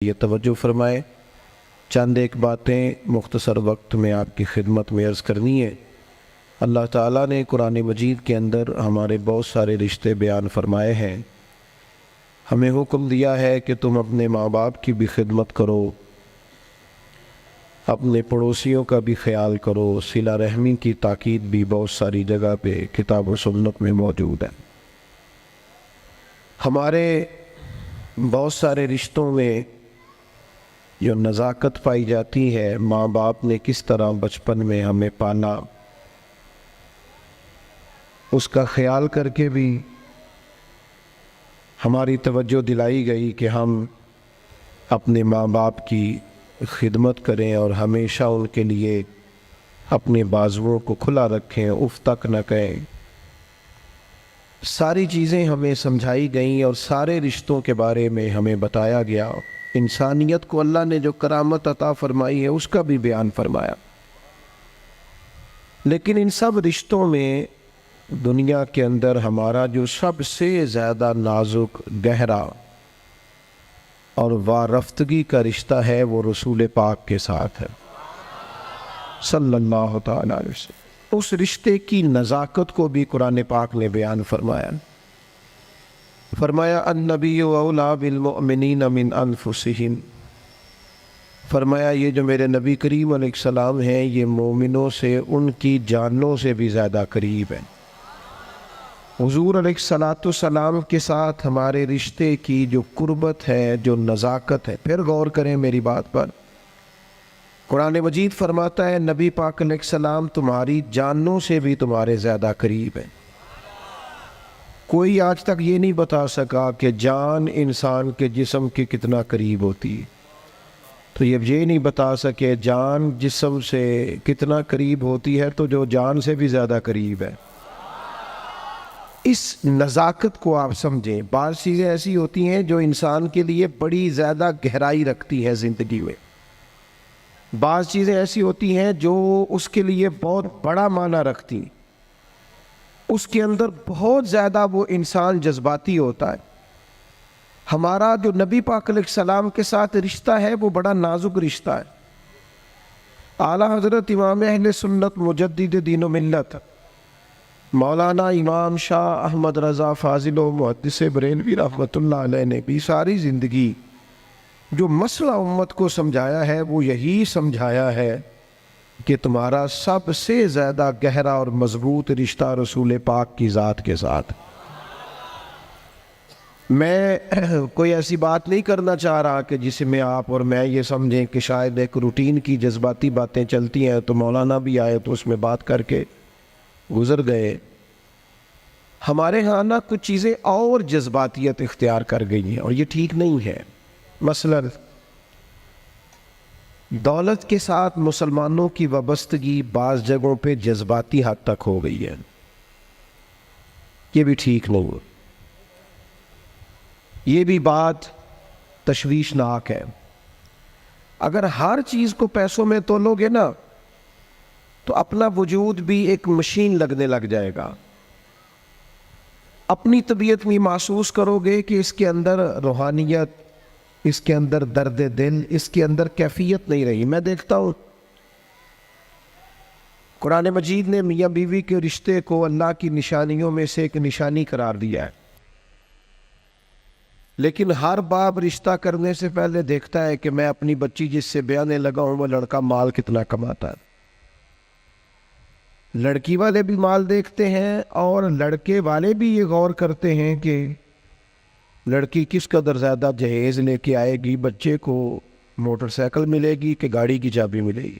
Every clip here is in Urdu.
یہ توجہ فرمائیں، چند ایک باتیں مختصر وقت میں آپ کی خدمت میں عرض کرنی ہے۔ اللہ تعالیٰ نے قرآن مجید کے اندر ہمارے بہت سارے رشتے بیان فرمائے ہیں۔ ہمیں حکم دیا ہے کہ تم اپنے ماں باپ کی بھی خدمت کرو، اپنے پڑوسیوں کا بھی خیال کرو۔ صلہ رحمی کی تاکید بھی بہت ساری جگہ پہ کتاب و سنت میں موجود ہے۔ ہمارے بہت سارے رشتوں میں جو نزاکت پائی جاتی ہے، ماں باپ نے کس طرح بچپن میں ہمیں پالا، اس کا خیال کر کے بھی ہماری توجہ دلائی گئی کہ ہم اپنے ماں باپ کی خدمت کریں اور ہمیشہ ان کے لیے اپنے بازوؤں کو کھلا رکھیں، اف تک نہ کہیں۔ ساری چیزیں ہمیں سمجھائی گئیں اور سارے رشتوں کے بارے میں ہمیں بتایا گیا۔ انسانیت کو اللہ نے جو کرامت عطا فرمائی ہے اس کا بھی بیان فرمایا۔ لیکن ان سب رشتوں میں دنیا کے اندر ہمارا جو سب سے زیادہ نازک، گہرا اور وارفتگی کا رشتہ ہے وہ رسول پاک کے ساتھ ہے صلی اللہ تعالیٰ علیہ وسلم۔ اس رشتے کی نزاکت کو بھی قرآن پاک نے بیان فرمایا۔ فرمایا النبی اولیٰ بالمؤمنین من انفسہم، فرمایا یہ جو میرے نبی کریم علیہ السلام ہیں یہ مومنوں سے ان کی جانوں سے بھی زیادہ قریب ہیں۔ حضور علیہ السلام کے ساتھ ہمارے رشتے کی جو قربت ہے، جو نزاکت ہے، پھر غور کریں میری بات پر۔ قرآن مجید فرماتا ہے نبی پاک علیہ السلام تمہاری جانوں سے بھی تمہارے زیادہ قریب ہیں۔ کوئی آج تک یہ نہیں بتا سکا کہ جان انسان کے جسم کے کتنا قریب ہوتی ہے، تو یہ نہیں بتا سکے جان جسم سے کتنا قریب ہوتی ہے تو جو جان سے بھی زیادہ قریب ہے۔ اس نزاکت کو آپ سمجھیں۔ بعض چیزیں ایسی ہوتی ہیں جو انسان کے لیے بڑی زیادہ گہرائی رکھتی ہیں زندگی میں، بعض چیزیں ایسی ہوتی ہیں جو اس کے لیے بہت بڑا معنی رکھتی ہیں، اس کے اندر بہت زیادہ وہ انسان جذباتی ہوتا ہے۔ ہمارا جو نبی پاک علیہ السلام کے ساتھ رشتہ ہے وہ بڑا نازک رشتہ ہے۔ اعلیٰ حضرت امام اہل سنت مجدد دین و ملت مولانا امام شاہ احمد رضا فاضل و محدث بریلوی رحمۃ اللہ علیہ نے بھی ساری زندگی جو مسئلہ امت کو سمجھایا ہے وہ یہی سمجھایا ہے کہ تمہارا سب سے زیادہ گہرا اور مضبوط رشتہ رسول پاک کی ذات کے ساتھ۔ میں کوئی ایسی بات نہیں کرنا چاہ رہا کہ جس میں آپ اور میں یہ سمجھیں کہ شاید ایک روٹین کی جذباتی باتیں چلتی ہیں تو مولانا بھی آئے تو اس میں بات کر کے گزر گئے۔ ہمارے ہاں نا کچھ چیزیں اور جذباتیت اختیار کر گئی ہیں اور یہ ٹھیک نہیں ہے۔ مثلا دولت کے ساتھ مسلمانوں کی وابستگی بعض جگہوں پہ جذباتی حد تک ہو گئی ہے، یہ بھی ٹھیک نہیں ہے، یہ بھی بات تشویشناک ہے۔ اگر ہر چیز کو پیسوں میں تولو گے نا تو اپنا وجود بھی ایک مشین لگنے لگ جائے گا۔ اپنی طبیعت میں محسوس کرو گے کہ اس کے اندر روحانیت، اس کے اندر درد دل، اس کے اندر کیفیت نہیں رہی۔ میں دیکھتا ہوں قرآن مجید نے میاں بیوی کے رشتے کو اللہ کی نشانیوں میں سے ایک نشانی قرار دیا ہے، لیکن ہر باپ رشتہ کرنے سے پہلے دیکھتا ہے کہ میں اپنی بچی جس سے بیانے لگا ہوں وہ لڑکا مال کتنا کماتا ہے۔ لڑکی والے بھی مال دیکھتے ہیں اور لڑکے والے بھی یہ غور کرتے ہیں کہ لڑکی کس قدر زیادہ جہیز لے کے آئے گی، بچے کو موٹر سائیکل ملے گی کہ گاڑی کی چابی ملے گی۔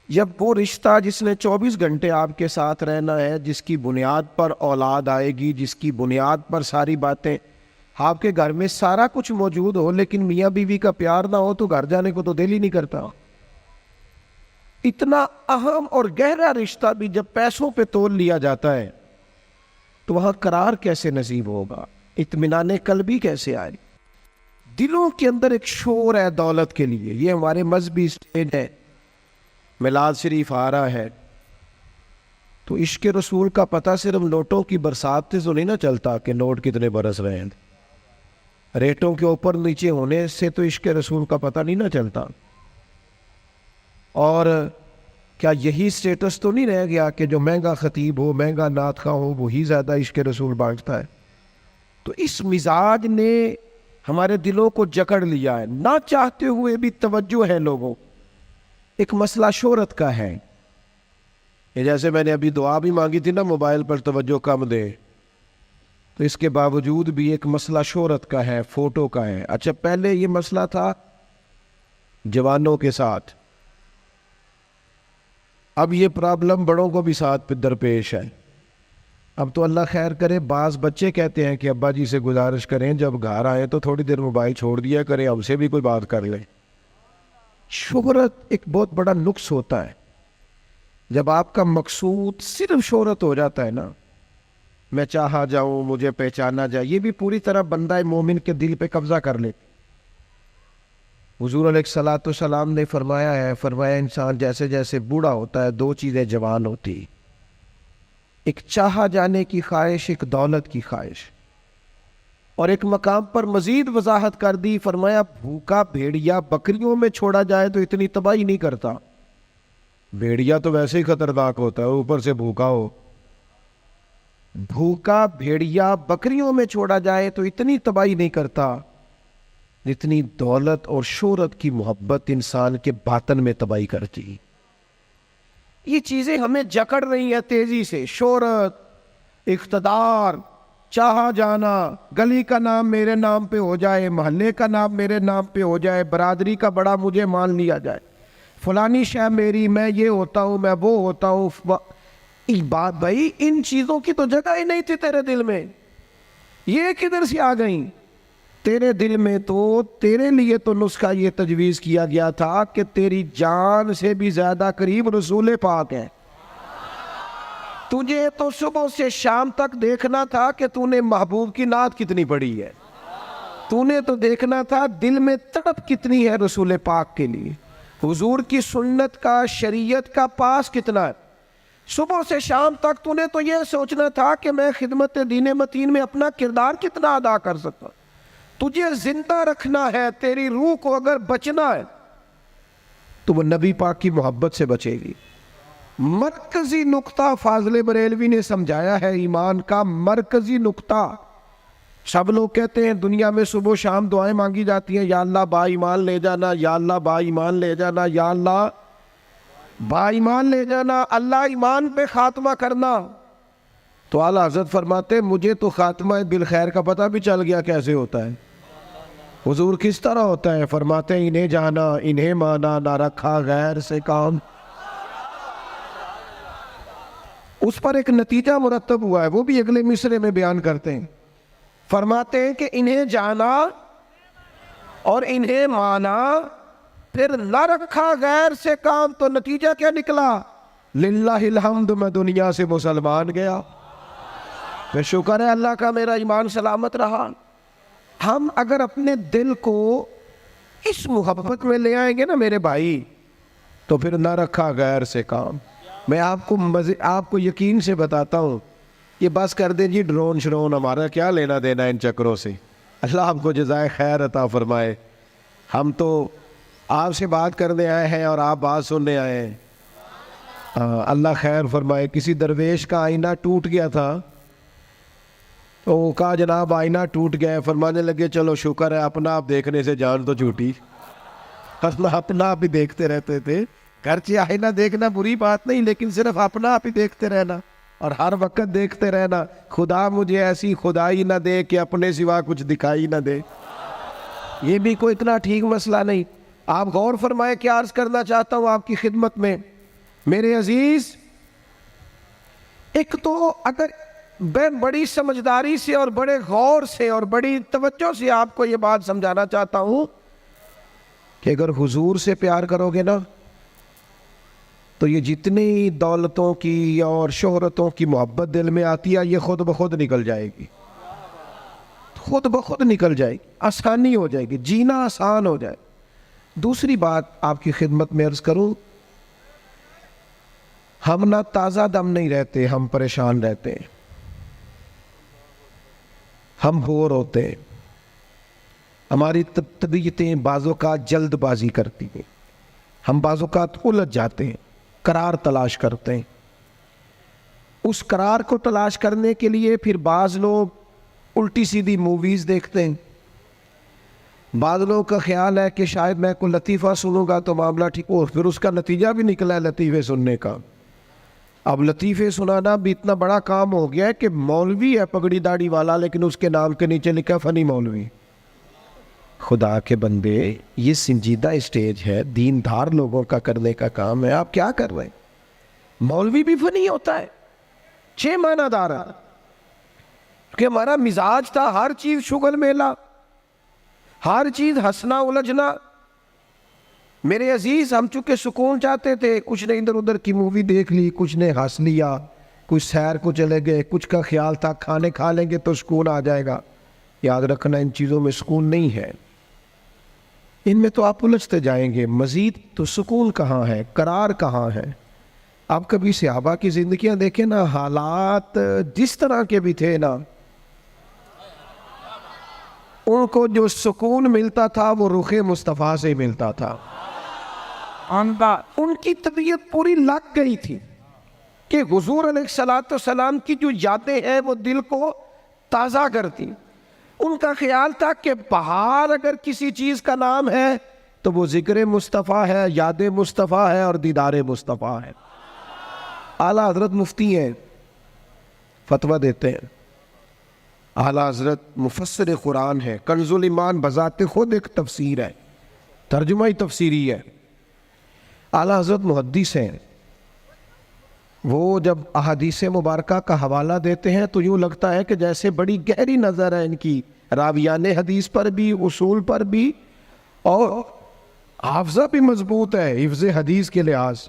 جب وہ رشتہ جس نے 24 گھنٹے آپ کے ساتھ رہنا ہے، جس کی بنیاد پر اولاد آئے گی، جس کی بنیاد پر ساری باتیں، آپ کے گھر میں سارا کچھ موجود ہو لیکن میاں بیوی کا پیار نہ ہو تو گھر جانے کو تو دل ہی نہیں کرتا۔ اتنا اہم اور گہرا رشتہ بھی جب پیسوں پہ تول لیا جاتا ہے تو وہاں قرار کیسے نصیب ہوگا، اطمینان قلبی کیسے آئے؟ دلوں کے اندر ایک شور ہے دولت کے لیے۔ یہ ہمارے مذہبی اسٹیج ہے، میلاد شریف آ رہا ہے تو عشق رسول کا پتہ صرف نوٹوں کی برسات سے تو نہیں نہ چلتا کہ نوٹ کتنے برس رہے ہیں۔ ریٹوں کے اوپر نیچے ہونے سے تو عشق رسول کا پتہ نہیں نہ چلتا. اور کیا یہی سٹیٹس تو نہیں رہ گیا کہ جو مہنگا خطیب ہو، مہنگا نعت خواں ہو، وہی زیادہ عشق رسول بانٹتا ہے؟ تو اس مزاج نے ہمارے دلوں کو جکڑ لیا ہے، نہ چاہتے ہوئے بھی توجہ ہے لوگوں. ایک مسئلہ شہرت کا ہے. یہ جیسے میں نے ابھی دعا بھی مانگی تھی نا موبائل پر توجہ کم دے، تو اس کے باوجود بھی ایک مسئلہ شہرت کا ہے، فوٹو کا ہے. اچھا پہلے یہ مسئلہ تھا جوانوں کے ساتھ، اب یہ پرابلم بڑوں کو بھی ساتھ درپیش ہے. اب تو اللہ خیر کرے، بعض بچے کہتے ہیں کہ ابا جی سے گزارش کریں جب گھر آئیں تو تھوڑی دیر موبائل چھوڑ دیا کریں، ہم سے بھی کوئی بات کر لیں. شہرت ایک بہت بڑا نقص ہوتا ہے. جب آپ کا مقصود صرف شہرت ہو جاتا ہے نا، میں چاہا جاؤں، مجھے پہچانا جائے، یہ بھی پوری طرح بندہ مومن کے دل پہ قبضہ کر لے. حضور علیہ الصلوۃ والسلام نے فرمایا انسان جیسے جیسے بوڑھا ہوتا ہے دو چیزیں جوان ہوتی، ایک چاہا جانے کی خواہش، ایک دولت کی خواہش. اور ایک مقام پر مزید وضاحت کر دی، فرمایا بھوکا بھیڑیا بکریوں میں چھوڑا جائے تو اتنی تباہی نہیں کرتا. بھیڑیا تو ویسے ہی خطرناک ہوتا ہے، اوپر سے بھوکا ہو. بھوکا بھیڑیا بکریوں میں چھوڑا جائے تو اتنی تباہی نہیں کرتا جتنی دولت اور شہرت کی محبت انسان کے باطن میں تباہی کرتی. یہ چیزیں ہمیں جکڑ رہی ہیں تیزی سے. شہرت، اقتدار، چاہا جانا، گلی کا نام میرے نام پہ ہو جائے، محلے کا نام میرے نام پہ ہو جائے، برادری کا بڑا مجھے مان لیا جائے، فلانی شے میری، میں یہ ہوتا ہوں، میں وہ ہوتا ہوں. بات بھائی ان چیزوں کی تو جگہ ہی نہیں تھی تیرے دل میں، یہ کدھر سے آ گئیں؟ تیرے دل میں تو تیرے لیے تو نسخہ یہ تجویز کیا گیا تھا کہ تیری جان سے بھی زیادہ قریب رسول پاک ہے. تجھے تو صبح سے شام تک دیکھنا تھا کہ تو نے محبوب کی نعت کتنی پڑھی ہے، تو نے تو دیکھنا تھا دل میں تڑپ کتنی ہے رسول پاک کے لیے، حضور کی سنت کا، شریعت کا پاس کتنا ہے. صبح سے شام تک تو نے تو یہ سوچنا تھا کہ میں خدمت دین متین میں اپنا کردار کتنا ادا کر سکتا ہوں. تجھے زندہ رکھنا ہے، تیری روح کو اگر بچنا ہے تو وہ نبی پاک کی محبت سے بچے گی. مرکزی نقطہ فاضل بریلوی نے سمجھایا ہے ایمان کا، مرکزی نقطہ. سب لوگ کہتے ہیں دنیا میں صبح و شام دعائیں مانگی جاتی ہیں، یا اللہ با ایمان لے جانا، یا اللہ با ایمان لے جانا، یا اللہ با ایمان لے جانا، اللہ ایمان پہ خاتمہ کرنا. تو اعلیٰ حضرت فرماتے مجھے تو خاتمہ بالخیر کا پتہ بھی چل گیا کیسے ہوتا ہے. حضور کس طرح ہوتا ہے؟ فرماتے ہیں انہیں جانا، انہیں مانا، نہ رکھا غیر سے کام. اس پر ایک نتیجہ مرتب ہوا ہے، وہ بھی اگلے مصرے میں بیان کرتے ہیں. فرماتے ہیں کہ انہیں جانا اور انہیں مانا، پھر نہ رکھا غیر سے کام. تو نتیجہ کیا نکلا؟ للہ الحمد، میں دنیا سے مسلمان گیا، پھر شکر ہے اللہ کا میرا ایمان سلامت رہا. ہم اگر اپنے دل کو اس محبت میں لے آئیں گے نا میرے بھائی، تو پھر نہ رکھا غیر سے کام. میں آپ کو یقین سے بتاتا ہوں، یہ بس کر دیں جی ڈرون شرون، ہمارا کیا لینا دینا ان چکروں سے. اللہ ہم کو جزائے خیر عطا فرمائے. ہم تو آپ سے بات کرنے آئے ہیں اور آپ بات سننے آئے ہیں. اللہ خیر فرمائے. کسی درویش کا آئینہ ٹوٹ گیا تھا، تو وہ کہا جناب آئینہ ٹوٹ گیا ہے. فرمانے لگے چلو شکر ہے اپنا آپ دیکھنے سے جان تو چھوٹی. اپنا آپ ہی دیکھتے رہتے تھے. گرچہ آئینہ دیکھنا بری بات نہیں، لیکن صرف اپنا آپ ہی دیکھتے رہنا اور ہر وقت دیکھتے رہنا. خدا مجھے ایسی خدائی نہ دے کہ اپنے سوا کچھ دکھائی نہ دے. یہ بھی کوئی اتنا ٹھیک مسئلہ نہیں. آپ غور فرمائے کیا عرض کرنا چاہتا ہوں آپ کی خدمت میں میرے عزیز. ایک تو اگر میں بڑی سمجھداری سے اور بڑے غور سے اور بڑی توجہ سے آپ کو یہ بات سمجھانا چاہتا ہوں کہ اگر حضور سے پیار کرو گے نا، تو یہ جتنی دولتوں کی اور شہرتوں کی محبت دل میں آتی ہے یہ خود بخود نکل جائے گی، خود بخود نکل جائے گی. آسانی ہو جائے گی، جینا آسان ہو جائے. دوسری بات آپ کی خدمت میں عرض کروں، ہم نہ تازہ دم نہیں رہتے، ہم پریشان رہتے ہیں، ہم بور ہوتے ہیں. ہماری طبیعتیں بعض اوقات جلد بازی کرتی ہیں، ہم بعض اوقات الجھ جاتے ہیں، قرار تلاش کرتے ہیں. اس قرار کو تلاش کرنے کے لیے پھر بعض لوگ الٹی سیدھی موویز دیکھتے ہیں. بعض لوگوں کا خیال ہے کہ شاید میں کوئی لطیفہ سنوں گا تو معاملہ ٹھیک ہو، پھر اس کا نتیجہ بھی نکلا ہے لطیفے سننے کا. اب لطیفے سنانا بھی اتنا بڑا کام ہو گیا ہے کہ مولوی ہے پگڑی داڑھی والا لیکن اس کے نام کے نیچے لکھا فنی مولوی. خدا کے بندے، یہ سنجیدہ اسٹیج ہے، دیندار لوگوں کا کرنے کا کام ہے، آپ کیا کر رہے ہیں؟ مولوی بھی فنی ہوتا ہے، 6 معنی دار ہے کہ ہمارا مزاج تھا ہر چیز شغل میلہ، ہر چیز ہنسنا الجھنا. میرے عزیز، ہم چونکہ سکون چاہتے تھے، کچھ نے ادھر ادھر کی مووی دیکھ لی، کچھ نے ہنس لیا، کچھ سیر کو چلے گئے، کچھ کا خیال تھا کھانے کھا لیں گے تو سکون آ جائے گا. یاد رکھنا ان چیزوں میں سکون نہیں ہے، ان میں تو آپ الجھتے جائیں گے. مزید تو سکون کہاں ہے، قرار کہاں ہے؟ آپ کبھی صحابہ کی زندگیاں دیکھیں نا، حالات جس طرح کے بھی تھے نا، ان کو جو سکون ملتا تھا وہ رخ مصطفیٰ سے ملتا تھا. ان کی طبیعت پوری لگ گئی تھی کہ حضور علیہ السلام کی جو یادیں ہیں وہ دل کو تازہ کرتی. ان کا خیال تھا کہ بہار اگر کسی چیز کا نام ہے تو وہ ذکر مصطفیٰ ہے، یاد مصطفیٰ ہے اور دیدار مصطفیٰ ہے. اعلیٰ حضرت مفتی ہیں، فتویٰ دیتے ہیں. اعلیٰ حضرت مفسر قرآن ہے، کنز الایمان بذات خود ایک تفسیر ہے، ترجمہ ہی تفسیری ہے. اعلیٰ حضرت محدث ہیں. وہ جب احادیث مبارکہ کا حوالہ دیتے ہیں تو یوں لگتا ہے کہ جیسے بڑی گہری نظر ہے ان کی، راویان حدیث پر بھی، اصول پر بھی، اور حافظہ بھی مضبوط ہے حفظ حدیث کے لحاظ.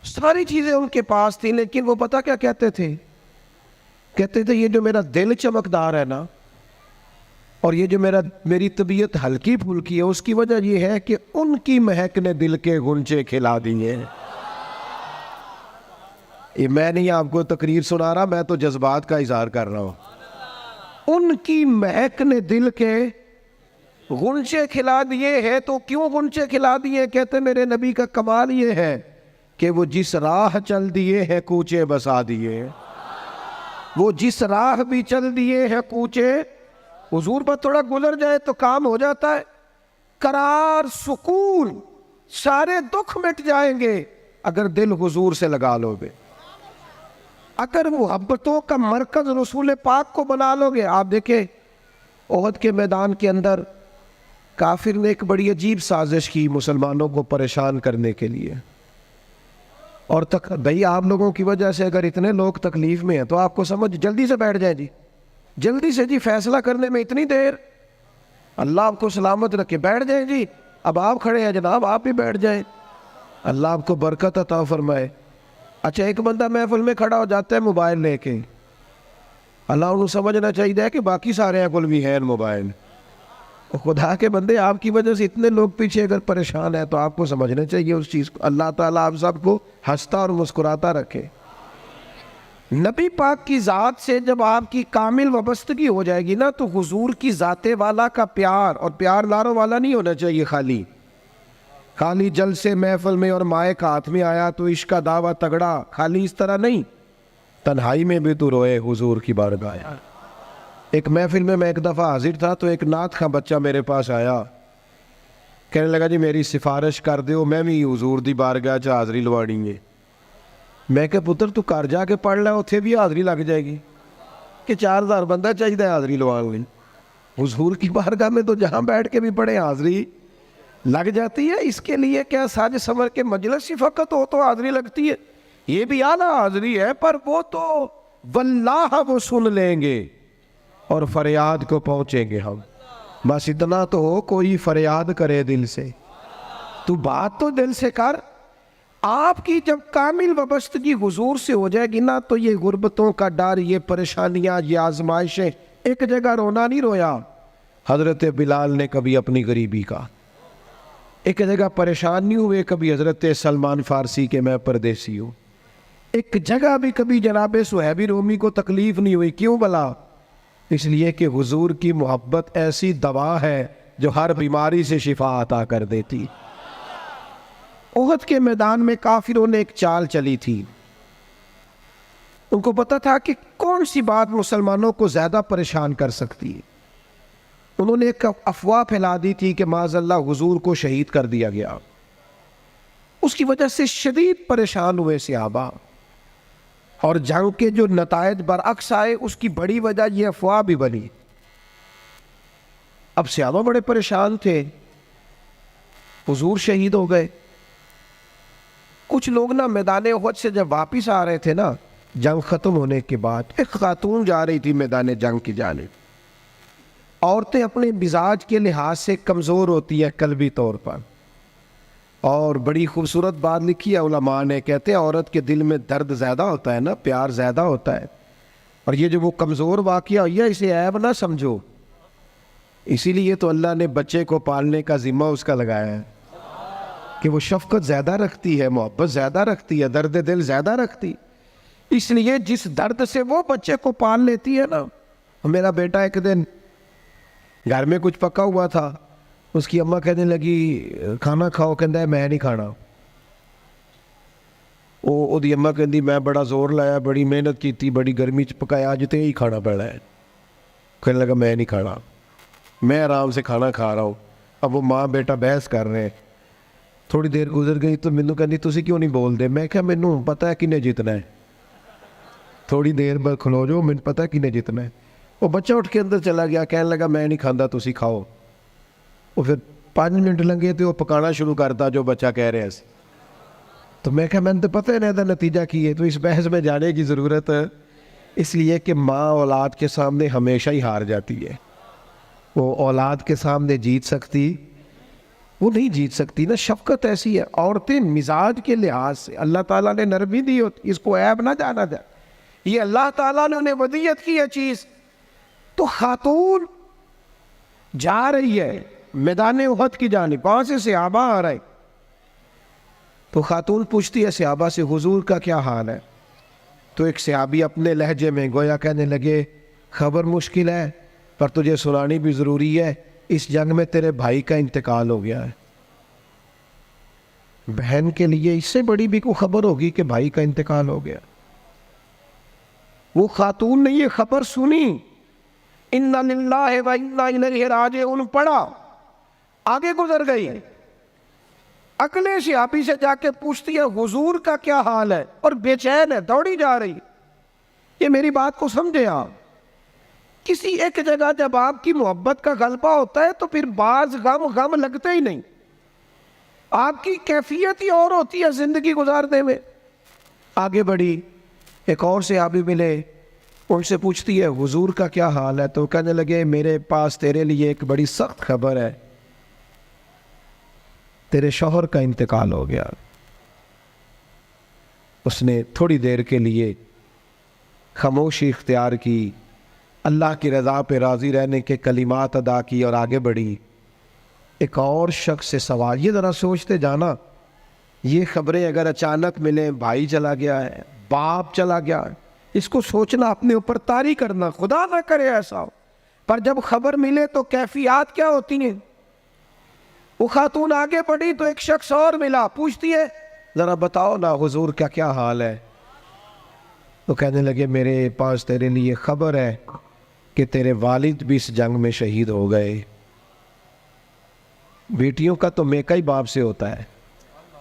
ساری چیزیں ان کے پاس تھیں، لیکن وہ پتہ کیا کہتے تھے؟ کہتے تھے یہ جو میرا دل چمکدار ہے نا، اور یہ جو میری طبیعت ہلکی پھلکی ہے، اس کی وجہ یہ ہے کہ ان کی مہک نے دل کے غنچے کھلا دیے. یہ میں نہیں آپ کو تقریر سنا رہا، میں تو جذبات کا اظہار کر رہا ہوں. ان کی مہک نے دل کے غنچے کھلا دیے ہیں. تو کیوں غنچے کھلا دیے؟ کہتے میرے نبی کا کمال یہ ہے کہ وہ جس راہ چل دیے ہیں کوچے بسا دیے. وہ جس راہ بھی چل دیے ہیں کوچے، حضور پر تھوڑا گزر جائے تو کام ہو جاتا ہے. قرار، سکون، سارے دکھ مٹ جائیں گے اگر دل حضور سے لگا لو گے، اگر محبتوں کا مرکز رسول پاک کو بنا لو گے. آپ دیکھیں احد کے میدان کے اندر کافر نے ایک بڑی عجیب سازش کی مسلمانوں کو پریشان کرنے کے لیے. اور بھئی آپ لوگوں کی وجہ سے اگر اتنے لوگ تکلیف میں ہیں تو آپ کو سمجھ جلدی سے بیٹھ جائیں جی، جلدی سے جی، فیصلہ کرنے میں اتنی دیر، اللہ آپ کو سلامت رکھے، بیٹھ جائیں جی. اب آپ کھڑے ہیں جناب، آپ بھی بیٹھ جائیں، اللہ آپ کو برکت عطا فرمائے. اچھا ایک بندہ محفل میں کھڑا ہو جاتا ہے موبائل لے کے، اللہ انہوں سمجھنا چاہیے کہ باقی سارے کل بھی ہیں موبائل. خدا کے بندے، آپ کی وجہ سے اتنے لوگ پیچھے اگر پریشان ہیں تو آپ کو سمجھنا چاہیے اس چیز کو. اللہ تعالیٰ آپ سب کو ہنستا اور مسکراتا رکھے. نبی پاک کی ذات سے جب آپ کی کامل وابستگی ہو جائے گی نا تو حضور کی ذات والا کا پیار، اور پیار لاروں والا نہیں ہونا چاہیے خالی جلسے محفل میں اور مائک ہاتھ میں آیا تو عشق کا دعویٰ تگڑا، خالی اس طرح نہیں. تنہائی میں بھی تو روئے حضور کی بارگاہ. ایک محفل میں ایک دفعہ حاضر تھا تو ایک نعت خواں بچہ میرے پاس آیا، کہنے لگا جی میری سفارش کر دیو، میں بھی حضور دی بارگاہ چ حاضری لوانی ہے. میں کہ پتر تو گھر جا کے پڑھ لے، اتنے بھی حاضری لگ جائے گی کہ 4000 بندہ چاہیے حاضری لوان لی. حضور کی بارگاہ میں تو جہاں بیٹھ کے بھی پڑھے حاضری لگ جاتی ہے. اس کے لیے کیا ساج سمر کے مجلس ہی فقط ہو تو حاضری لگتی ہے؟ یہ بھی اعلیٰ حاضری ہے، پر وہ تو واللہ وہ سن لیں گے اور فریاد کو پہنچیں گے ہم. بس اتنا تو ہو، کوئی فریاد کرے دل سے، تو بات تو دل سے کر. آپ کی جب کامل وابستگی حضور سے ہو جائے گی نا تو یہ غربتوں کا ڈر، یہ پریشانیاں، یہ آزمائشیں، ایک جگہ رونا نہیں رویا. حضرت بلال نے کبھی اپنی غریبی کا، ایک جگہ پریشان نہیں ہوئے کبھی حضرت سلمان فارسی کے میں پردیسی ہوں. ایک جگہ بھی کبھی جناب صہیب رومی کو تکلیف نہیں ہوئی. کیوں بلا؟ اس لیے کہ حضور کی محبت ایسی دوا ہے جو ہر بیماری سے شفا عطا کر دیتی۔ احد کے میدان میں کافروں نے ایک چال چلی تھی۔ ان کو پتا تھا کہ کون سی بات مسلمانوں کو زیادہ پریشان کر سکتی ہے۔ انہوں نے ایک افواہ پھیلا دی تھی کہ معاذ اللہ حضور کو شہید کر دیا گیا۔ اس کی وجہ سے شدید پریشان ہوئے صحابہ، اور جنگ کے جو نتائج برعکس آئے اس کی بڑی وجہ یہ افواہ بھی بنی۔ اب صحابہ بڑے پریشان تھے، حضور شہید ہو گئے۔ کچھ لوگ نا میدان احد سے جب واپس آ رہے تھے نا جنگ ختم ہونے کے بعد، ایک خاتون جا رہی تھی میدان جنگ کی جانب۔ عورتیں اپنے مزاج کے لحاظ سے کمزور ہوتی ہیں قلبی طور پر، اور بڑی خوبصورت بات لکھی ہے علماء نے، کہتے ہیں عورت کے دل میں درد زیادہ ہوتا ہے نا، پیار زیادہ ہوتا ہے، اور یہ جو وہ کمزور واقعہ ہوئی ہے اسے عیب نہ سمجھو۔ اسی لیے تو اللہ نے بچے کو پالنے کا ذمہ اس کا لگایا ہے کہ وہ شفقت زیادہ رکھتی ہے، محبت زیادہ رکھتی ہے، درد دل زیادہ رکھتی، اس لیے جس درد سے وہ بچے کو پال لیتی ہے نا۔ میرا بیٹا ایک دن گھر میں کچھ پکا ہوا تھا، اس کی اماں کہنے لگی کھانا کھاؤ، کہندا ہے میں نہیں کھانا۔ وہ دی اماں کہندی میں بڑا زور لایا، بڑی محنت کی تھی، بڑی گرمی چ پکایا، اج تے ہی کھانا پڑا ہے۔ کہنے لگا میں نہیں کھانا، میں آرام سے کھانا کھا رہا ہوں۔ اب وہ ماں بیٹا بحث کر رہے ہیں۔ تھوڑی دیر گزر گئی تو مینوں کہندی تسی کیوں نہیں بول دے؟ میں کہا مینوں پتہ ہے کنے جیتنا ہے، تھوڑی دیر بعد کھلو جاؤ، مینوں پتہ ہے کنے جیتنا ہے۔ وہ بچہ اٹھ کے اندر چلا گیا، کہنے لگا میں نہیں کھاندا، تسی کھاؤ۔ وہ پھر 5 منٹ لنگے تو وہ پکانا شروع کرتا جو بچہ کہہ رہے ہیں۔ تو میں کہا میں نے تو پتہ ہے نا نتیجہ کی ہے، تو اس بحث میں جانے کی ضرورت ہے؟ اس لیے کہ ماں اولاد کے سامنے ہمیشہ ہی ہار جاتی ہے۔ وہ اولاد کے سامنے جیت سکتی، وہ نہیں جیت سکتی نا۔ شفقت ایسی ہے، عورتیں مزاج کے لحاظ سے اللہ تعالیٰ نے نرمی دی ہوتی، اس کو عیب نہ جانا جائے، یہ اللہ تعالیٰ نے انہیں ودیت کی ہے چیز۔ تو خاتون جا رہی ہے میدان احد کی جانب، وہاں سے صحابہ آ رہے، تو خاتون پوچھتی ہے صحابہ سے حضور کا کیا حال ہے؟ تو ایک صحابی اپنے لہجے میں گویا کہنے لگے خبر مشکل ہے پر تجھے سنانی بھی ضروری ہے، اس جنگ میں تیرے بھائی کا انتقال ہو گیا ہے۔ بہن کے لیے اس سے بڑی بھی کوئی خبر ہوگی کہ بھائی کا انتقال ہو گیا؟ وہ خاتون نے یہ خبر سنی، اِنَّا لِلَّهِ وَإِنَّا إِلَيْهِ رَاجِعُونَ پڑھا، آگے گزر گئی، اگلے صحابی سے جا کے پوچھتی ہے حضور کا کیا حال ہے، اور بے چین ہے، دوڑی جا رہی۔ یہ میری بات کو سمجھے آپ، کسی ایک جگہ جب آپ کی محبت کا غلبہ ہوتا ہے تو پھر بعض غم لگتے ہی نہیں، آپ کی کیفیت ہی اور ہوتی ہے زندگی گزارنے میں۔ آگے بڑھی، ایک اور صحابی ملے، ان سے پوچھتی ہے حضور کا کیا حال ہے، تو کہنے لگے میرے پاس تیرے لیے ایک بڑی سخت خبر ہے، تیرے شوہر کا انتقال ہو گیا۔ اس نے تھوڑی دیر کے لیے خاموشی اختیار کی، اللہ کی رضا پہ راضی رہنے کے کلمات ادا کی اور آگے بڑھی۔ ایک اور شخص سے سوال، یہ ذرا سوچتے جانا، یہ خبریں اگر اچانک ملیں، بھائی چلا گیا ہے، باپ چلا گیا ہے، اس کو سوچنا، اپنے اوپر طاری کرنا، خدا نہ کرے ایسا ہو، پر جب خبر ملے تو کیفیات کیا ہوتی ہیں۔ وہ خاتون آگے بڑھی تو ایک شخص اور ملا، پوچھتی ہے ذرا بتاؤ نا حضور کا کیا حال ہے؟ تو کہنے لگے میرے پاس تیرے لیے خبر ہے کہ تیرے والد بھی اس جنگ میں شہید ہو گئے۔ بیٹیوں کا تو میکا ہی باپ سے ہوتا ہے،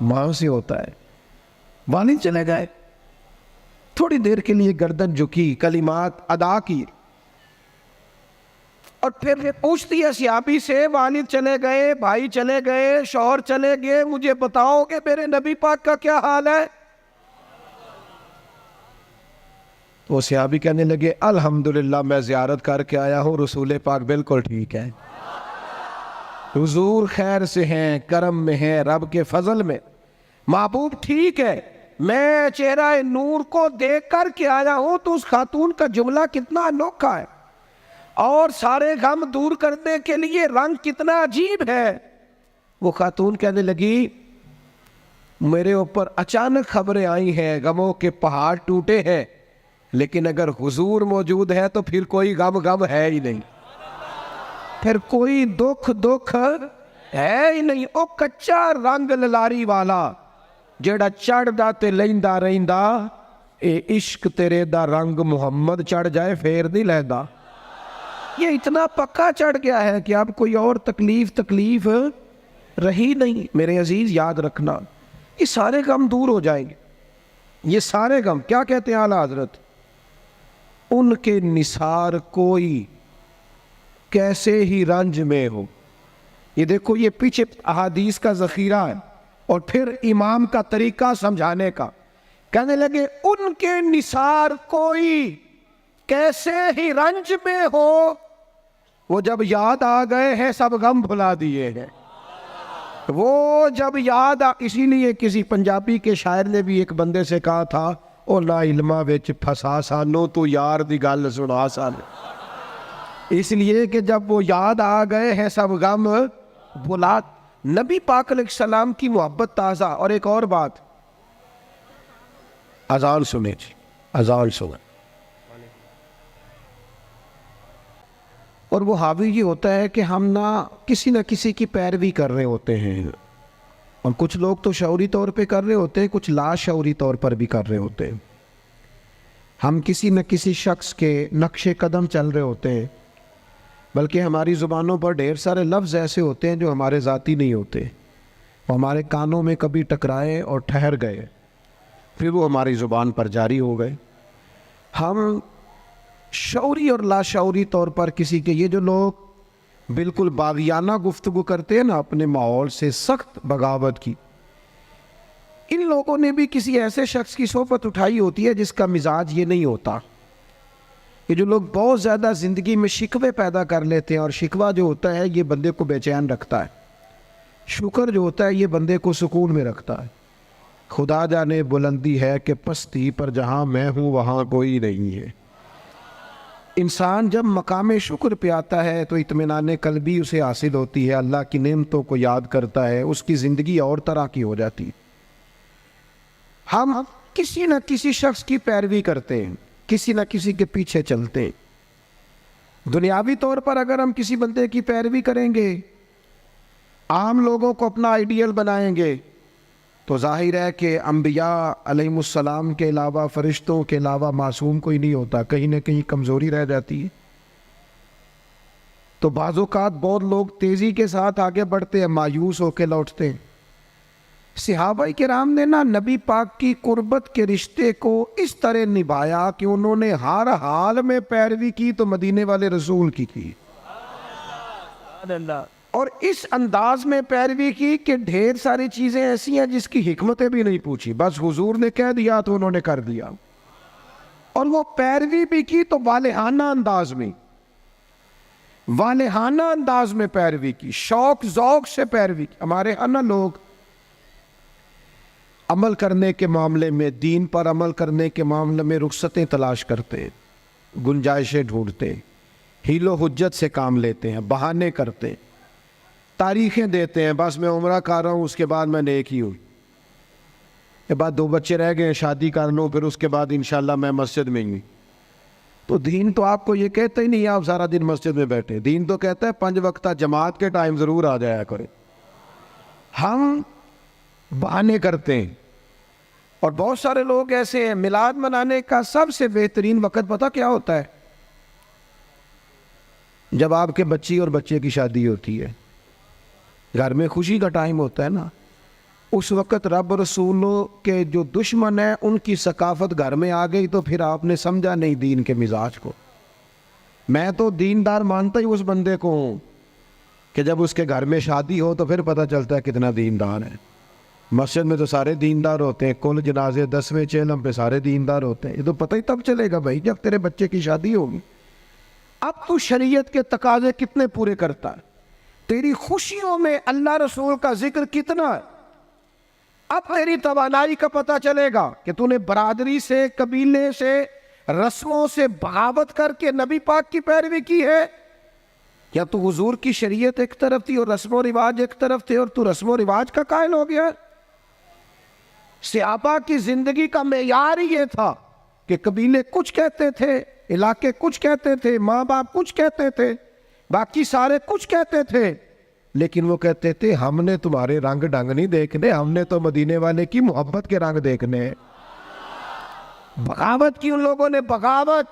ماں سے ہوتا ہے، والد چلے گئے۔ تھوڑی دیر کے لیے گردن جھکی، کلمات ادا کی، اور پھر پوچھتی ہے صحابی سے والد چلے گئے، بھائی چلے گئے، شوہر چلے گئے، مجھے بتاؤ کہ میرے نبی پاک کا کیا حال ہے؟ وہ صحابی کہنے لگے الحمدللہ میں زیارت کر کے آیا ہوں، رسول پاک بالکل ٹھیک ہے، حضور خیر سے ہیں، کرم میں ہیں، رب کے فضل میں، محبوب ٹھیک ہے، میں چہرہ نور کو دیکھ کر کے آیا ہوں۔ تو اس خاتون کا جملہ کتنا انوکھا ہے، اور سارے غم دور کرنے کے لیے رنگ کتنا عجیب ہے۔ وہ خاتون کہنے لگی میرے اوپر اچانک خبریں آئی ہیں، غموں کے پہاڑ ٹوٹے ہیں، لیکن اگر حضور موجود ہے تو پھر کوئی غم ہے ہی نہیں، پھر کوئی دکھ ہے ہی نہیں۔ او کچا رنگ للاری والا جیڑا چڑھدا تے لیندا رہندا، اے عشق تیرے دا رنگ محمد چڑھ جائے پھر نہیں لیندا۔ یہ اتنا پکا چڑھ گیا ہے کہ اب کوئی اور تکلیف رہی نہیں۔ میرے عزیز یاد رکھنا، یہ سارے غم دور ہو جائیں گے، یہ سارے غم۔ کیا کہتے ہیں اعلیٰ حضرت؟ ان کے نثار کوئی کیسے ہی رنج میں ہو۔ یہ دیکھو، یہ پیچھے احادیث کا ذخیرہ ہے اور پھر امام کا طریقہ سمجھانے کا۔ کہنے لگے ان کے نثار کوئی کیسے ہی رنج میں ہو، وہ جب یاد آ گئے ہیں سب غم بھلا دیے ہیں۔ وہ جب یاد اسی لیے کسی پنجابی کے شاعر نے بھی ایک بندے سے کہا تھا، او لا علمہ وچ پھسا سانو تو یار دی گل سنا سانو۔ اس لیے کہ جب وہ یاد آ گئے ہیں سب غم بھلا۔ نبی پاک علیہ السلام کی محبت تازہ۔ اور ایک اور بات، اذان سنیں جی، اذان سنیں۔ اور وہ حاوی یہ ہوتا ہے کہ ہم نہ کسی کی پیروی کر رہے ہوتے ہیں، اور کچھ لوگ تو شعوری طور پہ کر رہے ہوتے ہیں، کچھ لا شعوری طور پر بھی کر رہے ہوتے ہیں۔ ہم کسی نہ کسی شخص کے نقش قدم چل رہے ہوتے ہیں، بلکہ ہماری زبانوں پر ڈھیر سارے لفظ ایسے ہوتے ہیں جو ہمارے ذاتی نہیں ہوتے، وہ ہمارے کانوں میں کبھی ٹکرائے اور ٹھہر گئے، پھر وہ ہماری زبان پر جاری ہو گئے۔ ہم شعوری اور لا شعوری طور پر کسی کے، یہ جو لوگ بالکل باغیانہ گفتگو کرتے ہیں نا اپنے ماحول سے، سخت بغاوت کی، ان لوگوں نے بھی کسی ایسے شخص کی صحبت اٹھائی ہوتی ہے جس کا مزاج یہ نہیں ہوتا۔ یہ جو لوگ بہت زیادہ زندگی میں شکوے پیدا کر لیتے ہیں، اور شکوہ جو ہوتا ہے یہ بندے کو بے چین رکھتا ہے، شکر جو ہوتا ہے یہ بندے کو سکون میں رکھتا ہے۔ خدا جانے بلندی ہے کہ پستی پر جہاں میں ہوں وہاں کوئی نہیں ہے۔ انسان جب مقام شکر پہ آتا ہے تو اطمینان قلبی اسے حاصل ہوتی ہے، اللہ کی نعمتوں کو یاد کرتا ہے، اس کی زندگی اور طرح کی ہو جاتی ہے۔ ہم کسی نہ کسی شخص کی پیروی کرتے ہیں، کسی نہ کسی کے پیچھے چلتے ہیں۔ دنیاوی طور پر اگر ہم کسی بندے کی پیروی کریں گے، عام لوگوں کو اپنا آئیڈیل بنائیں گے، تو ظاہر ہے کہ انبیاء علیہم السلام کے علاوہ، فرشتوں کے علاوہ معصوم کوئی نہیں ہوتا، کہیں نہ کہیں کمزوری رہ جاتی ہے۔ تو بعض اوقات بہت لوگ تیزی کے ساتھ آگے بڑھتے ہیں، مایوس ہو کے لوٹتے ہیں۔ صحابہ کرام نے نبی پاک کی قربت کے رشتے کو اس طرح نبھایا کہ انہوں نے ہر حال میں پیروی کی تو مدینے والے رسول کی تھی، اور اس انداز میں پیروی کی کہ ڈھیر ساری چیزیں ایسی ہیں جس کی حکمتیں بھی نہیں پوچھی، بس حضور نے کہہ دیا تو انہوں نے کر دیا۔ اور وہ پیروی بھی کی تو والہانہ انداز میں، والہانہ انداز میں پیروی کی، شوق ذوق سے پیروی کی۔ ہمارے ہاں لوگ عمل کرنے کے معاملے میں، دین پر عمل کرنے کے معاملے میں رخصتیں تلاش کرتے ہیں، گنجائشیں ڈھونڈتے ہیں، حیل و حجت سے کام لیتے ہیں، بہانے کرتے ہیں، تاریخیں دیتے ہیں، بس میں عمرہ کر رہا ہوں اس کے بعد میں نیک ہی ہوں، کے بعد 2 بچے رہ گئے شادی کر لوں، پھر اس کے بعد انشاءاللہ میں مسجد میں ہوں۔ تو دین تو آپ کو یہ کہتا ہی نہیں آپ سارا دن مسجد میں بیٹھے، دین تو کہتا ہے 5 وقتہ جماعت کے ٹائم ضرور آ جایا کریں۔ ہم بہانے کرتے ہیں، اور بہت سارے لوگ ایسے ہیں۔ میلاد منانے کا سب سے بہترین وقت پتہ کیا ہوتا ہے؟ جب آپ کے بچی اور بچے کی شادی ہوتی ہے، گھر میں خوشی کا ٹائم ہوتا ہے نا، اس وقت رب رسولوں کے جو دشمن ہیں ان کی ثقافت گھر میں آ گئی، تو پھر آپ نے سمجھا نہیں دین کے مزاج کو۔ میں تو دیندار مانتا ہی اس بندے کو ہوں کہ جب اس کے گھر میں شادی ہو تو پھر پتہ چلتا ہے کتنا دیندار ہے۔ مسجد میں تو سارے دیندار ہوتے ہیں، کل جنازے 10ویں چہلم پہ سارے دیندار ہوتے ہیں، یہ تو پتہ ہی تب چلے گا بھائی جب تیرے بچے کی شادی ہوگی۔ اب تو شریعت کے تقاضے کتنے پورے کرتا ہے، تیری خوشیوں میں اللہ رسول کا ذکر کتنا ہے، اب تیری توانائی کا پتہ چلے گا کہ تو نے برادری سے، قبیلے سے، رسموں سے بغاوت کر کے نبی پاک کی پیروی کی ہے، یا تو حضور کی شریعت ایک طرف تھی اور رسم و رواج ایک طرف تھے اور تو رسم و رواج کا قائل ہو گیا۔ صحابہ کی زندگی کا معیار ہی یہ تھا کہ قبیلے کچھ کہتے تھے، علاقے کچھ کہتے تھے، ماں باپ کچھ کہتے تھے، باقی سارے کچھ کہتے تھے، لیکن وہ کہتے تھے ہم نے تمہارے رنگ ڈنگ نہیں دیکھنے، ہم نے تو مدینے والے کی محبت کے رنگ دیکھنے ہیں۔ بغاوت کی ان لوگوں نے، بغاوت۔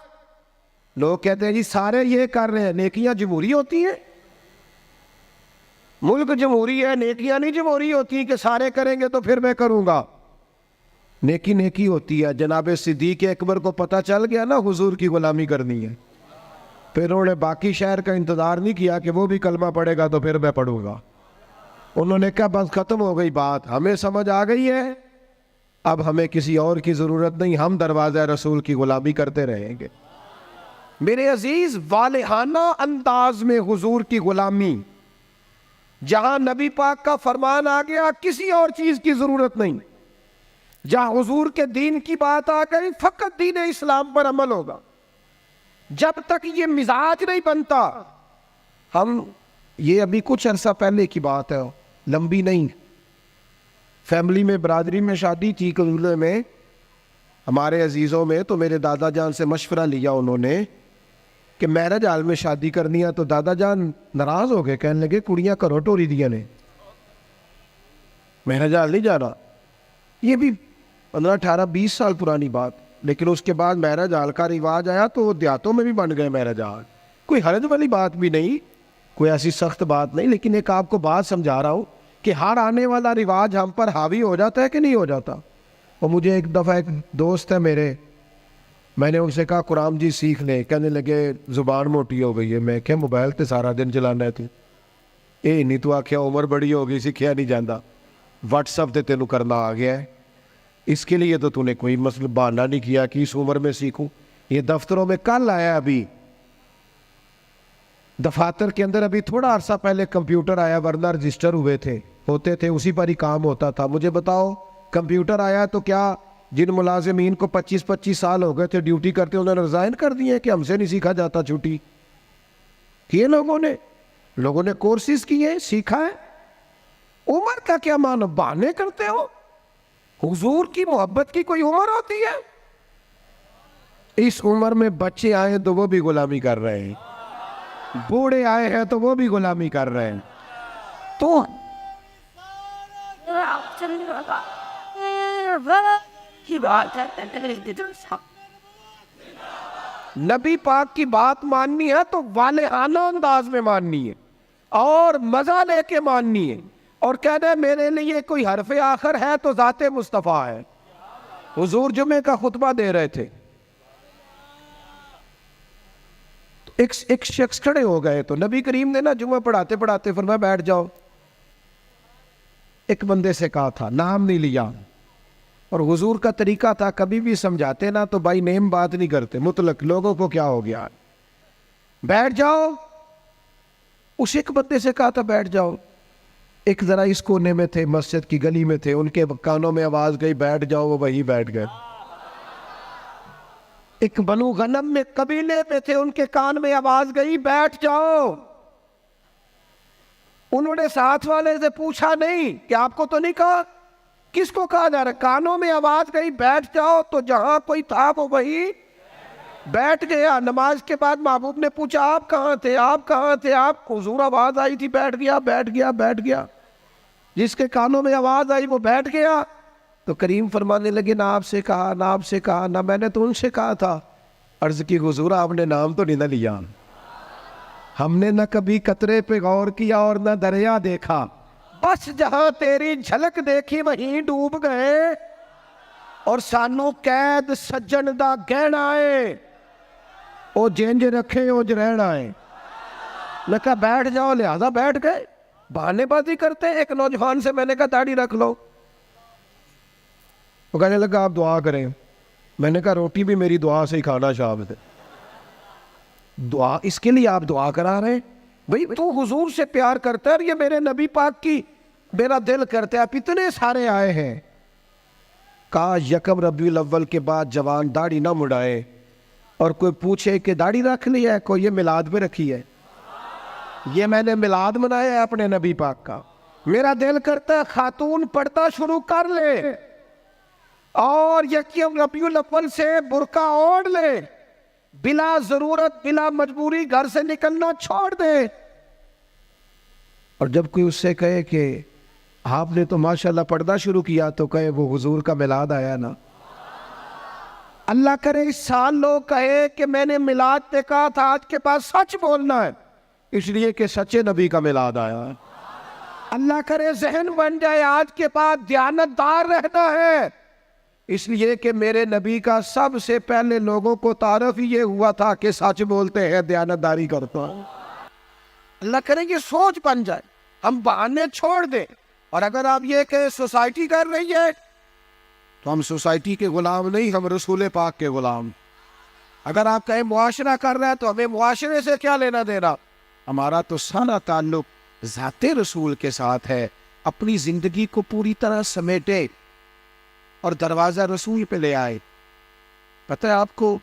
لوگ کہتے ہیں جی سارے یہ کر رہے ہیں، نیکیاں جمہوری ہوتی ہیں؟ ملک جمہوری ہے، نیکیاں نہیں جمہوری ہوتی کہ سارے کریں گے تو پھر میں کروں گا۔ نیکی نیکی ہوتی ہے۔ جناب صدیق اکبر کو پتہ چل گیا نا حضور کی غلامی کرنی ہے، پھر انہوں نے باقی شہر کا انتظار نہیں کیا کہ وہ بھی کلمہ پڑھے گا تو پھر میں پڑھوں گا۔ انہوں نے کہا بس ختم ہو گئی بات، ہمیں سمجھ آ گئی ہے، اب ہمیں کسی اور کی ضرورت نہیں، ہم دروازہ رسول کی غلامی کرتے رہیں گے۔ میرے عزیز، والہانہ انداز میں حضور کی غلامی، جہاں نبی پاک کا فرمان آ گیا کسی اور چیز کی ضرورت نہیں، جہاں حضور کے دین کی بات آ گئی فقط دین اسلام پر عمل ہوگا۔ جب تک یہ مزاج نہیں بنتا، ہم یہ ابھی کچھ عرصہ پہلے کی بات ہے، لمبی نہیں، فیملی میں برادری میں شادی تھی قبیلے میں ہمارے عزیزوں میں، تو میرے دادا جان سے مشورہ لیا انہوں نے کہ میرج ہال میں شادی کرنی ہے، تو دادا جان ناراض ہو گئے، کہنے لگے کڑیاں کرو ٹوری دیا نے، میرج ہال نہیں جانا۔ یہ بھی 15-18-20 سال پرانی بات، لیکن اس کے بعد میرج ہال کا رواج آیا تو دیہاتوں میں بھی بن گئے میرج ہال، کوئی حرج والی بات بھی نہیں، کوئی ایسی سخت بات نہیں، لیکن ایک آپ کو بات سمجھا رہا ہوں کہ ہر آنے والا رواج ہم پر حاوی ہو جاتا ہے کہ نہیں ہو جاتا۔ اور مجھے ایک دفعہ ایک دوست ہے میرے، میں نے ان سے کہا قرآن جی سیکھ لیں، کہنے لگے زبان موٹی ہو گئی ہے۔ میں کہ موبائل تے سارا دن چلانا ہے تو اے نہیں، تو آخیا عمر بڑی ہو گئی سیکھیا نہیں جاتا، واٹس ایپ تے تینوں کرنا آ گیا ہے، اس کے لیے تو نے کوئی مسئلہ بہانہ نہیں کیا کہ اس عمر میں سیکھوں۔ یہ دفتروں میں کل آیا، ابھی دفاتر کے اندر ابھی تھوڑا عرصہ پہلے کمپیوٹر آیا، ورنہ رجسٹر ہوتے تھے اسی پر ہی کام ہوتا تھا۔ مجھے بتاؤ کمپیوٹر آیا تو کیا جن ملازمین کو 25 سال ہو گئے تھے ڈیوٹی کرتے انہوں نے ریزائن کر دیے کہ ہم سے نہیں سیکھا جاتا چھٹی؟ کیے لوگوں نے کورسز کیے، سیکھا ہے۔ عمر کا کیا معنی؟ بہانے کرتے ہو؟ حضور کی محبت کی کوئی عمر ہوتی ہے؟ اس عمر میں بچے آئے تو وہ بھی غلامی کر رہے ہیں، بوڑھے آئے ہیں تو وہ بھی غلامی کر رہے ہیں۔ تو نبی پاک کی بات ماننی ہے تو والہانہ انداز میں ماننی ہے اور مزہ لے کے ماننی ہے، اور کہنا ہے میرے لیے کوئی حرف آخر ہے تو ذات مصطفیٰ ہے۔ حضور جمعے کا خطبہ دے رہے تھے، ایک شخص کھڑے ہو گئے تو نبی کریم نے نا جمعہ پڑھاتے پڑھاتے فرمایا بیٹھ جاؤ۔ ایک بندے سے کہا تھا، نام نہیں لیا، اور حضور کا طریقہ تھا کبھی بھی سمجھاتے نا تو بائی نیم بات نہیں کرتے، مطلق لوگوں کو کیا ہو گیا، بیٹھ جاؤ۔ اس ایک بندے سے کہا تھا بیٹھ جاؤ، ایک ذرا اس کونے میں تھے، مسجد کی گلی میں تھے، ان کے کانوں میں آواز گئی بیٹھ جاؤ، وہ وہی بیٹھ گئے۔ ایک بنو غنم میں قبیلے میں تھے، ان کے کان میں آواز گئی بیٹھ جاؤ۔ انہوں نے ساتھ والے سے پوچھا نہیں کہ آپ کو تو نہیں کہا؟ کس کو کہا جا رہا ہے؟ کانوں میں آواز گئی بیٹھ جاؤ، تو جہاں کوئی تھا وہ وہی بیٹھ گیا۔ نماز کے بعد محبوب نے پوچھا آپ کہاں تھے، آپ کہاں تھے؟ آپ حضور آواز آئی تھی بیٹھ گیا، بیٹھ گیا، بیٹھ گیا۔ جس کے کانوں میں آواز آئی وہ بیٹھ گیا۔ تو کریم فرمانے لگے نہ آپ سے کہا، نہ آپ سے کہا، نہ میں نے تو ان سے کہا تھا۔ عرض کی حضور آپ نے نام تو نہیں نہ لیا، ہم نے نہ کبھی قطرے پہ غور کیا اور نہ دریا دیکھا، بس جہاں تیری جھلک دیکھی وہیں ڈوب گئے، اور سانو قید سجن دا گہنا ہے، او جینج رکھے او جرہن آئے۔ میں کہا بیٹھ جاؤ، لہذا بیٹھ گئے۔ بہانے بازی کرتے۔ ایک نوجوان سے میں نے کہا داڑھی رکھ لو، وہ کہنے لگا آپ دعا کریں۔ میں نے کہا روٹی بھی میری دعا سے ہی کھانا شام سے، دعا اس کے لیے آپ دعا کرا رہے ہیں؟ بھئی تو حضور سے پیار کرتا ہے، اور یہ میرے نبی پاک کی میرا دل کرتا ہے، آپ اتنے سارے آئے ہیں۔ کہا یکم ربیع الاول کے بعد جوان داڑھی نہ مڑائے، اور کوئی پوچھے کہ داڑھی رکھ لی ہے، کوئی یہ میلاد پہ رکھی ہے، یہ میں نے میلاد منایا ہے اپنے نبی پاک کا۔ میرا دل کرتا ہے خاتون پردہ شروع کر لے، اور یکم ربیع الاول سے برقع اوڑھ لے، بلا ضرورت بلا مجبوری گھر سے نکلنا چھوڑ دے۔ اور جب کوئی اس سے کہے کہ آپ نے تو ماشاءاللہ پردہ شروع کیا، تو کہے وہ حضور کا میلاد آیا نا۔ اللہ کرے اس سال لوگ کہے کہ میں نے میلاد پہ کہا تھا، آج کے بعد سچ بولنا ہے، اس لیے کہ سچے نبی کا میلاد آیا ہے۔ اللہ کرے ذہن بن جائے آج کے بعد دیانتدار رہنا ہے، اس لیے کہ میرے نبی کا سب سے پہلے لوگوں کو تعارف ہی یہ ہوا تھا کہ سچ بولتے ہیں، دیانتداری کرتا ہے۔ اللہ کرے یہ سوچ بن جائے، ہم بہانے چھوڑ دیں۔ اور اگر آپ یہ کہ سوسائٹی کر رہی ہے تو ہم سوسائٹی کے غلام نہیں، ہم رسول پاک کے غلام۔ اگر آپ کہیں معاشرہ کر رہا ہے تو ہمیں معاشرے سے کیا لینا دینا، ہمارا تو سارا تعلق ذات رسول کے ساتھ ہے۔ اپنی زندگی کو پوری طرح سمیٹے اور دروازہ رسول پہ لے آئے۔ پتہ ہے آپ کو،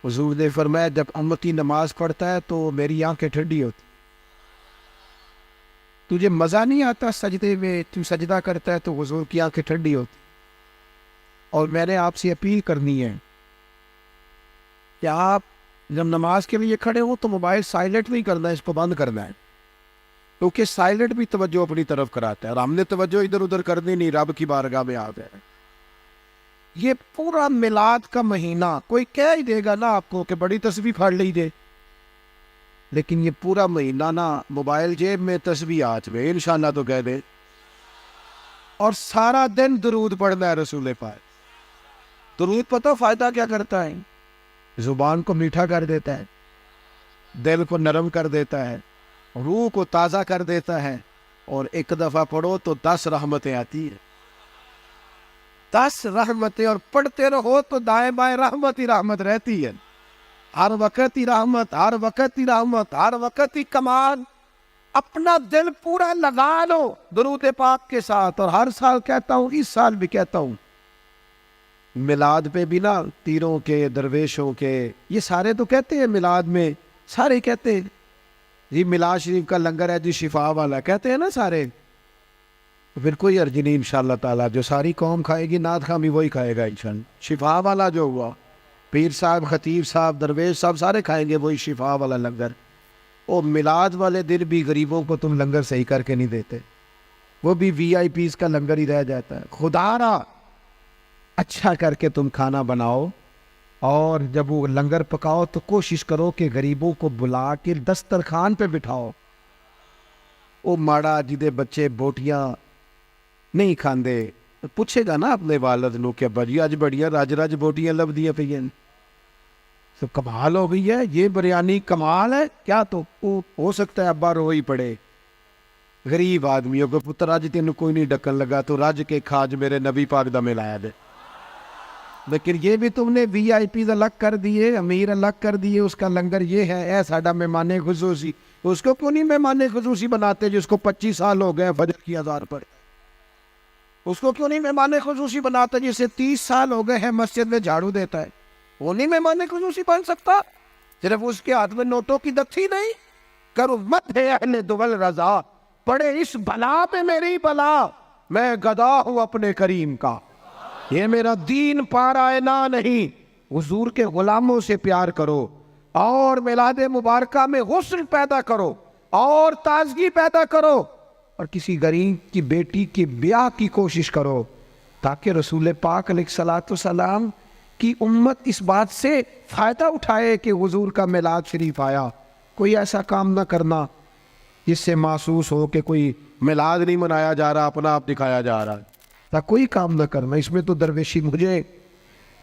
حضور نے فرمایا جب امتی نماز پڑھتا ہے تو میری آنکھیں ٹھنڈی ہوتی، تجھے مزہ نہیں آتا سجدے میں، تو سجدہ کرتا ہے تو حضور کی آنکھیں ٹھنڈی ہوتی۔ اور میں نے آپ سے اپیل کرنی ہے کہ آپ جب نماز کے لیے کھڑے ہو تو موبائل سائلنٹ نہیں کرنا ہے، اس کو بند کرنا ہے، کیونکہ سائلنٹ بھی توجہ اپنی طرف کراتا ہے، اور ہم نے توجہ ادھر ادھر کرنی نہیں، رب کی بارگاہ میں آ گئے۔ یہ پورا میلاد کا مہینہ کوئی کہہ ہی دے گا نا آپ کو کہ بڑی تسبیح پڑھ لی دے، لیکن یہ پورا مہینہ نا موبائل جیب میں تسبیح ہاتھ میں، انشاءاللہ تو کہہ دے، اور سارا دن درود پڑھنا ہے رسول پاک۔ درود پتہ فائدہ کیا کرتا ہے؟ زبان کو میٹھا کر دیتا ہے، دل کو نرم کر دیتا ہے، روح کو تازہ کر دیتا ہے، اور ایک دفعہ پڑھو تو 10 رحمتیں آتی ہیں، 10 رحمتیں، اور پڑھتے رہو تو دائیں بائیں رحمت ہی رحمت رہتی ہے، ہر وقت ہی رحمت، ہر وقت ہی رحمت، ہر وقت ہی کمال۔ اپنا دل پورا لگا لو درود پاک کے ساتھ۔ اور ہر سال کہتا ہوں، اس سال بھی کہتا ہوں، میلاد پہ بھی نا تیروں کے، درویشوں کے، یہ سارے تو کہتے ہیں میلاد میں، سارے کہتے ہیں جی میلاد شریف کا لنگر ہے جی شفا والا، کہتے ہیں نا سارے، پھر کوئی عرض نہیں انشاءاللہ تعالیٰ، جو ساری قوم کھائے گی نعت خواہ بھی وہی کھائے گا انشاءاللہ۔ شفا والا جو ہوا، پیر صاحب، خطیب صاحب، درویش صاحب سارے کھائیں گے وہی شفا والا لنگر۔ وہ میلاد والے دن بھی غریبوں کو تم لنگر صحیح کر کے نہیں دیتے، وہ بھی وی آئی پیز کا لنگر ہی رہ جاتا ہے۔ خدا را اچھا کر کے تم کھانا بناؤ، اور جب وہ لنگر پکاؤ تو کوشش کرو کہ غریبوں کو بلا کے دسترخوان پہ بٹھاؤ۔ وہ ماڑا جدے بچے بوٹیاں نہیں کھاندے پوچھے گا نا اپنے والد نو کہ ابا جی اج بڑیاں رج رج بوٹیاں لبدیاں پئیاں، تو کمال ہو گئی ہے، یہ بریانی کمال ہے کیا؟ تو ہو سکتا ہے ابا رو ہی پڑے، غریب آدمی ہو، پتر اج تینوں کوئی نہیں ڈکن لگا تو رج کے کھاج میرے نبی پاک دا ملایا دے۔ لیکن یہ بھی تم نے وی آئی پیز الگ کر دیے، امیر الگ کر دیے، اس کا لنگر یہ ہے، اے ساڈا مہمان خصوصی، اس کو کیوں نہیں مہمان خصوصی بناتے جس کو 25 سال ہو گئے فجر کی اذان پڑھے؟ اس کو کیوں نہیں مہمان خصوصی بناتا جسے 30 سال ہو گئے ہیں مسجد میں جھاڑو دیتا ہے؟ وہ نہیں مہمان خصوصی بن سکتا؟ صرف اس کے ہاتھ میں نوٹوں کی دکھی نہیں، کرو مت ہے اہل دول رضا، پڑے اس بلا پہ میری بلا، میں گدا ہوں اپنے کریم کا، یہ میرا دین پارائنا نہیں۔ حضور کے غلاموں سے پیار کرو، اور میلاد مبارکہ میں غسل پیدا کرو، اور تازگی پیدا کرو، اور کسی غریب کی بیٹی کی بیاہ کی کوشش کرو، تاکہ رسول پاک علیہ الصلوۃ والسلام کی امت اس بات سے فائدہ اٹھائے کہ حضور کا میلاد شریف آیا۔ کوئی ایسا کام نہ کرنا جس سے محسوس ہو کہ کوئی میلاد نہیں منایا جا رہا، اپنا آپ دکھایا جا رہا ہے، کوئی کام نہ کرنا اس میں تو درویشی۔ مجھے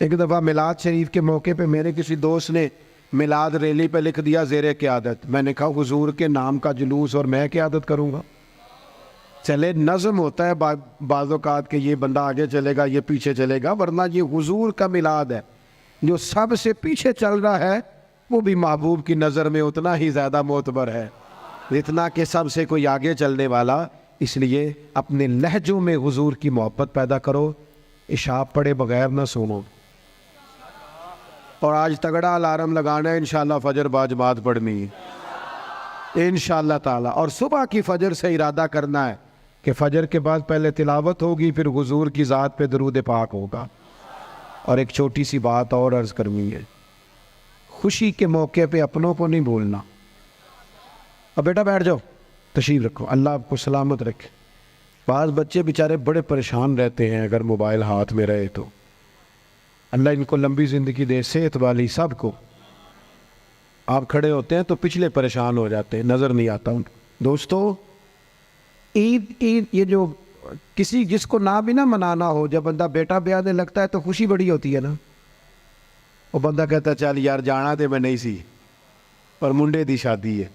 ایک دفعہ میلاد شریف کے موقع پہ میرے کسی دوست نے میلاد ریلی پہ لکھ دیا زیر قیادت، میں نے کہا حضور کے نام کا جلوس اور میں قیادت کروں گا؟ چلے نظم ہوتا ہے بعض اوقات کہ یہ بندہ آگے چلے گا یہ پیچھے چلے گا، ورنہ یہ حضور کا میلاد ہے، جو سب سے پیچھے چل رہا ہے وہ بھی محبوب کی نظر میں اتنا ہی زیادہ معتبر ہے اتنا کہ سب سے کوئی آگے چلنے والا۔ اس لیے اپنے لہجوں میں حضور کی محبت پیدا کرو، عشاء پڑھے بغیر نہ سونو، اور آج تگڑا الارم لگانا ہے انشاءاللہ فجر باجماعت پڑھنی ہے انشاءاللہ تعالی، اور صبح کی فجر سے ارادہ کرنا ہے کہ فجر کے بعد پہلے تلاوت ہوگی، پھر حضور کی ذات پہ درود پاک ہوگا۔ اور ایک چھوٹی سی بات اور عرض کرنی ہے، خوشی کے موقع پہ اپنوں کو نہیں بولنا۔ اب بیٹا بیٹھ جاؤ، تشریف رکھو، اللہ آپ کو سلامت رکھے۔ بعض بچے بیچارے بڑے پریشان رہتے ہیں اگر موبائل ہاتھ میں رہے تو، اللہ ان کو لمبی زندگی دے، صحت والی سب کو۔ آپ کھڑے ہوتے ہیں تو پچھلے پریشان ہو جاتے ہیں، نظر نہیں آتا ان کو۔ دوستو، عید یہ جو کسی جس کو نہ بھی نہ منانا ہو، جب بندہ بیٹا بیانے لگتا ہے تو خوشی بڑی ہوتی ہے نا۔ وہ بندہ کہتا ہے چل یار جانا تے میں نہیں سی، پر منڈے دی شادی ہے۔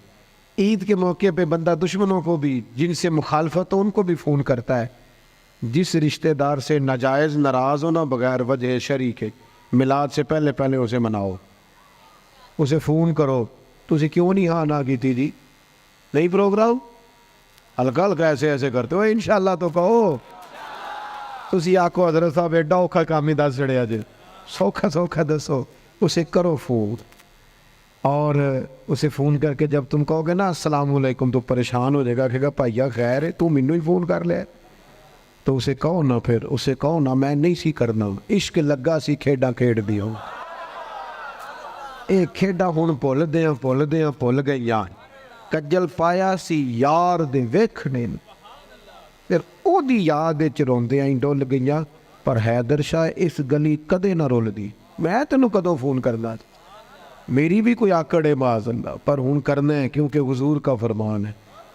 عید کے موقع پہ بندہ دشمنوں کو بھی، جن سے مخالفت ہو ان کو بھی فون کرتا ہے۔ جس رشتہ دار سے ناجائز ناراض ہونا بغیر وجہ شریک ہے، میلاد سے پہلے پہلے اسے مناؤ، اسے فون کرو، تسی کیوں نہیں ہاں نہ کی تھی جی، نہیں پروگرام، ہلکا ہلکا ایسے ایسے کرتے ہو، انشاءاللہ تو کہو۔ تسی آکو حضرت صاحب ایڈا اوکھا کام ہی دس چڑیا جی، سوکھا سوکھا دسو، اسے کرو فون۔ اور اسے فون کر کے جب تم کہو گے نا السلام علیکم تو پریشان ہو جائے گا، کہے گا بھائیا خیر ہے، تو مینوں ہی فون کر لے۔ تو اسے کہو نا، پھر اسے کہو نا میں نہیں سی کرنا، عشق لگا سی کھیڈاں کھیڈ دیو، اے کھیڈاں ہن بھول گئیاں، کجل پایا سی یار دے ویکھنے، پھر او دی یاد وچ روندیاں ہی ڈول گئیاں، پر حیدر شاہ اس گلی کدے نہ رول دی، میں تینوں کدوں فون کرنا، میری بھی کوئی آکڑ ہے معاذ اللہ، پر ہن کرنا ہے کیونکہ حضور کا فرمان ہے۔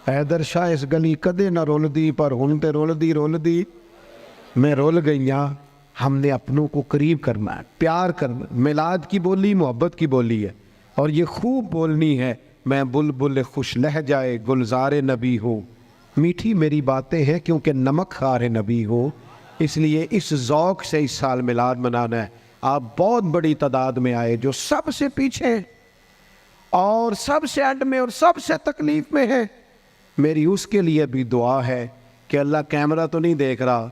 حیدر شاہ اس گلی کدے نہ رول دی، پر ہن تے رول دی میں رول گئیاں۔ ہم نے اپنوں کو قریب کرنا ہے، پیار کرنا۔ میلاد کی بولی محبت کی بولی ہے، اور یہ خوب بولنی ہے، میں بلبل خوش لہجائے گلزار نبی ہوں، میٹھی میری باتیں ہیں کیونکہ نمک خار نبی ہوں، اس لیے اس ذوق سے اس سال میلاد منانا ہے۔ آپ بہت بڑی تعداد میں آئے، جو سب سے پیچھے اور سب سے اینڈ میں اور سب سے تکلیف میں ہے، میری اس کے لیے بھی دعا ہے کہ اللہ کیمرہ تو نہیں دیکھ رہا،